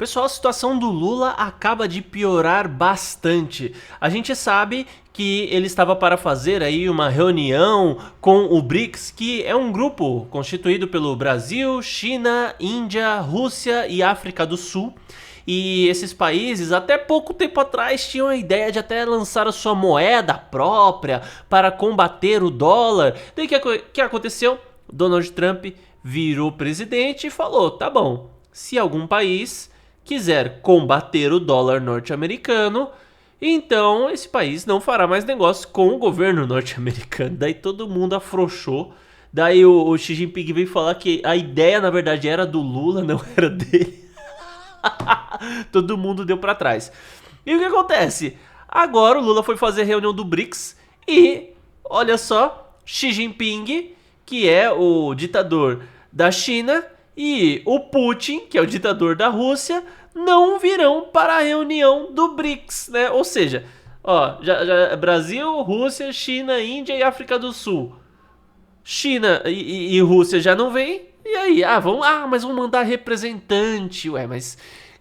Pessoal, a situação do Lula acaba de piorar bastante. A gente sabe que ele estava para fazer aí uma reunião com o BRICS, que é um grupo constituído pelo Brasil, China, Índia, Rússia e África do Sul. E esses países, até pouco tempo atrás, tinham a ideia de até lançar a sua moeda própria para combater o dólar. Daí o que aconteceu? Donald Trump virou presidente e falou: tá bom, se algum país quiser combater o dólar norte-americano, então esse país não fará mais negócio com o governo norte-americano. Daí todo mundo afrouxou. Daí o Xi Jinping veio falar que a ideia na verdade era do Lula, não era dele. Todo mundo deu pra trás. E o que acontece? Agora o Lula foi fazer a reunião do BRICS e, olha só, Xi Jinping, que é o ditador da China, e o Putin, que é o ditador da Rússia, não virão para a reunião do BRICS, né? Ou seja, ó, já Brasil, Rússia, China, Índia e África do Sul. China e Rússia já não vem. E aí, mas vão mandar representante. Ué, mas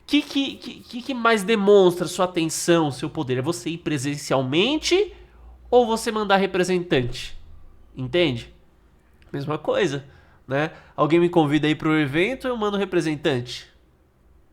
que mais demonstra sua atenção, seu poder? É você ir presencialmente ou você mandar representante? Entende? Mesma coisa, né? Alguém me convida aí pro evento, eu mando representante.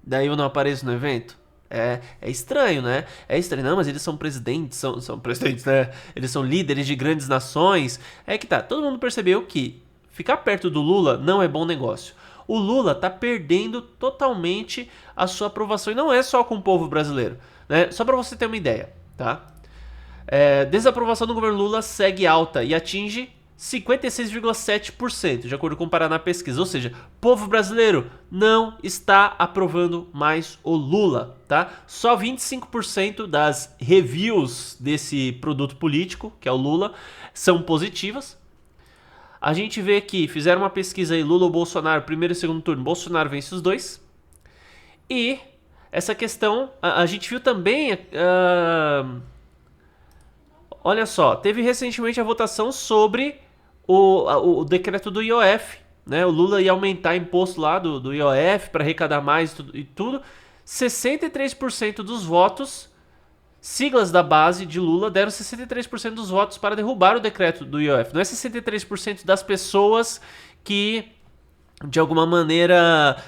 Daí eu não apareço no evento. É estranho, né? É estranho. Não, mas eles são presidentes, são presidentes, né? Eles são líderes de grandes nações. É que tá, todo mundo percebeu que ficar perto do Lula não é bom negócio. O Lula tá perdendo totalmente a sua aprovação. E não é só com o povo brasileiro, né? Só pra você ter uma ideia, tá? Desaprovação do governo Lula segue alta e atinge 56,7%, de acordo com o Paraná Pesquisa. Ou seja, povo brasileiro não está aprovando mais o Lula, tá? Só 25% das reviews desse produto político, que é o Lula, são positivas. A gente vê que fizeram uma pesquisa aí, Lula ou Bolsonaro, primeiro e segundo turno, Bolsonaro vence os dois. E essa questão, a gente viu também... olha só, teve recentemente a votação sobre o decreto do IOF, né? O Lula ia aumentar imposto lá do IOF para arrecadar mais e tudo. 63% dos votos, siglas da base de Lula, deram 63% dos votos para derrubar o decreto do IOF. Não é 63% das pessoas que, de alguma maneira,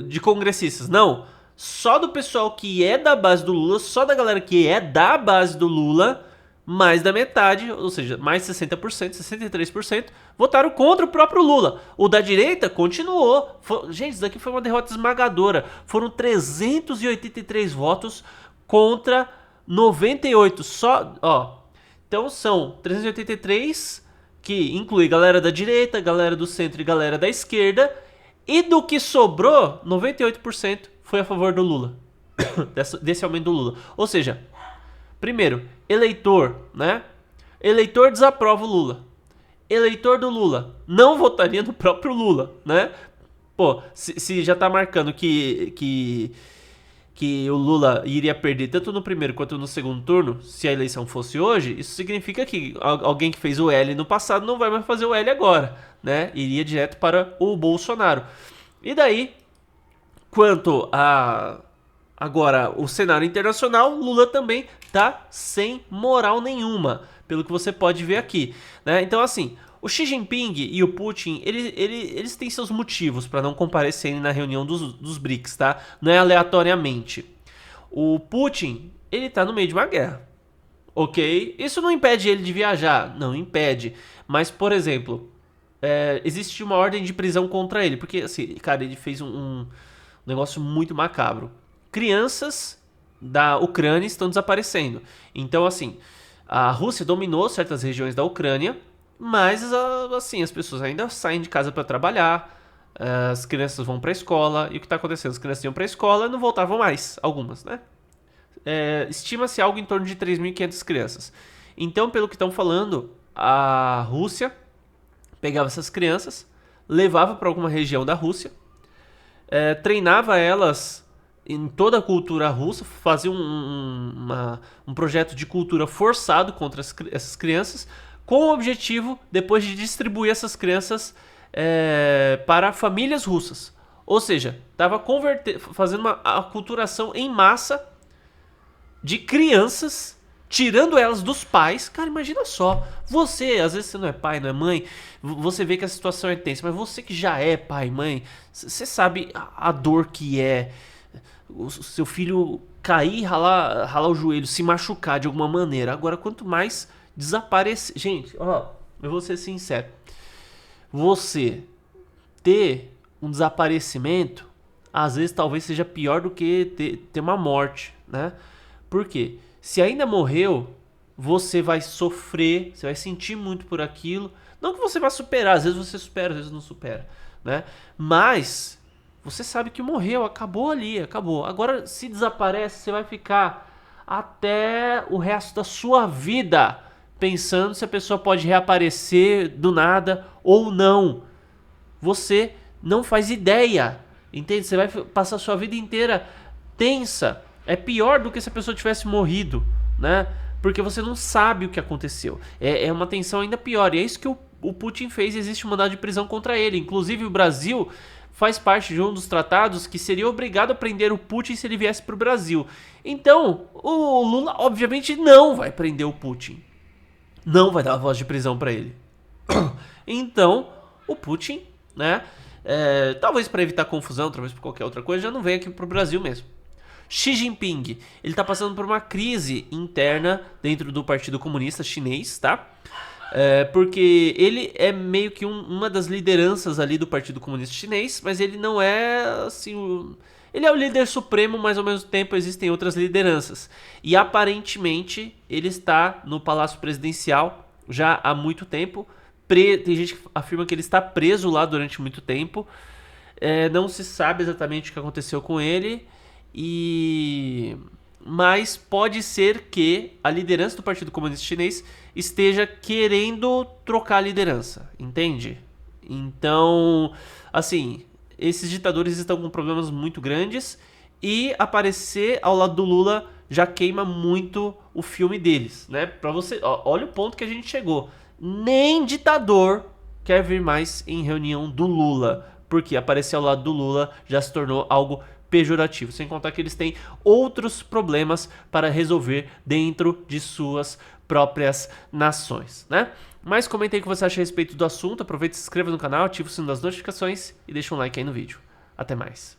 de congressistas, não. Só do pessoal que é da base do Lula, só da galera que é da base do Lula, mais da metade, ou seja, mais 60%, 63%, votaram contra o próprio Lula. O da direita continuou. Gente, isso daqui foi uma derrota esmagadora. Foram 383 votos contra 98. Então são 383, que inclui galera da direita, galera do centro e galera da esquerda. E do que sobrou, 98% foi a favor do Lula. desse aumento do Lula. Ou seja, primeiro, eleitor, né? Eleitor desaprova o Lula. Eleitor do Lula não votaria no próprio Lula, né? Pô, se já tá marcando que o Lula iria perder tanto no primeiro quanto no segundo turno, se a eleição fosse hoje, isso significa que alguém que fez o L no passado não vai mais fazer o L agora, né? Iria direto para o Bolsonaro. E daí, quanto a... agora, o cenário internacional, Lula também tá sem moral nenhuma, pelo que você pode ver aqui, né? Então, assim, o Xi Jinping e o Putin, eles têm seus motivos para não comparecerem na reunião dos BRICS, tá? Não é aleatoriamente. O Putin, ele tá no meio de uma guerra, ok? Isso não impede ele de viajar, não impede. Mas, por exemplo, existe uma ordem de prisão contra ele, porque, assim, cara, ele fez um negócio muito macabro. Crianças da Ucrânia estão desaparecendo. Então, assim, a Rússia dominou certas regiões da Ucrânia, mas, assim, as pessoas ainda saem de casa para trabalhar, as crianças vão para a escola, e o que está acontecendo? As crianças iam para a escola e não voltavam mais, algumas, né? Estima-se algo em torno de 3.500 crianças. Então, pelo que estão falando, a Rússia pegava essas crianças, levava para alguma região da Rússia, treinava elas em toda a cultura russa, fazia um projeto de cultura forçado contra essas crianças, com o objetivo, depois de distribuir essas crianças para famílias russas. Ou seja, estava fazendo uma aculturação em massa de crianças, tirando elas dos pais. Cara, imagina só. Você, às vezes você não é pai, não é mãe, você vê que a situação é tensa, mas você que já é pai, mãe, você sabe a dor que é o seu filho cair, ralar o joelho, se machucar de alguma maneira. Agora, quanto mais desaparecer. Gente, ó, eu vou ser sincero. Você ter um desaparecimento, às vezes talvez seja pior do que ter uma morte, né? Por quê? Se ainda morreu, você vai sofrer, você vai sentir muito por aquilo. Não que você vá superar, às vezes você supera, às vezes não supera, né? Mas você sabe que morreu, acabou ali, acabou. Agora, se desaparece, você vai ficar até o resto da sua vida pensando se a pessoa pode reaparecer do nada ou não. Você não faz ideia, entende? Você vai passar a sua vida inteira tensa. É pior do que se a pessoa tivesse morrido, né? Porque você não sabe o que aconteceu. É uma tensão ainda pior. E é isso que o Putin fez. Existe um mandado de prisão contra ele. Inclusive o Brasil faz parte de um dos tratados que seria obrigado a prender o Putin se ele viesse para o Brasil. Então, o Lula obviamente não vai prender o Putin. Não vai dar a voz de prisão para ele. Então, o Putin, né? Talvez para evitar confusão, talvez por qualquer outra coisa, já não vem aqui pro Brasil mesmo. Xi Jinping, ele tá passando por uma crise interna dentro do Partido Comunista Chinês, tá? Porque ele é meio que uma das lideranças ali do Partido Comunista Chinês, mas ele não é assim. Ele é o líder supremo, mas ao mesmo tempo existem outras lideranças. E aparentemente ele está no Palácio Presidencial já há muito tempo. Tem gente que afirma que ele está preso lá durante muito tempo. Não se sabe exatamente o que aconteceu com ele. Mas pode ser que a liderança do Partido Comunista Chinês esteja querendo trocar a liderança, entende? Então, assim, esses ditadores estão com problemas muito grandes e aparecer ao lado do Lula já queima muito o filme deles, né? Pra você, olha o ponto que a gente chegou. Nem ditador quer vir mais em reunião do Lula, porque aparecer ao lado do Lula já se tornou algo pejorativo, sem contar que eles têm outros problemas para resolver dentro de suas próprias nações, né? Mas comente aí o que você acha a respeito do assunto, aproveita e se inscreva no canal, ativa o sino das notificações e deixa um like aí no vídeo. Até mais.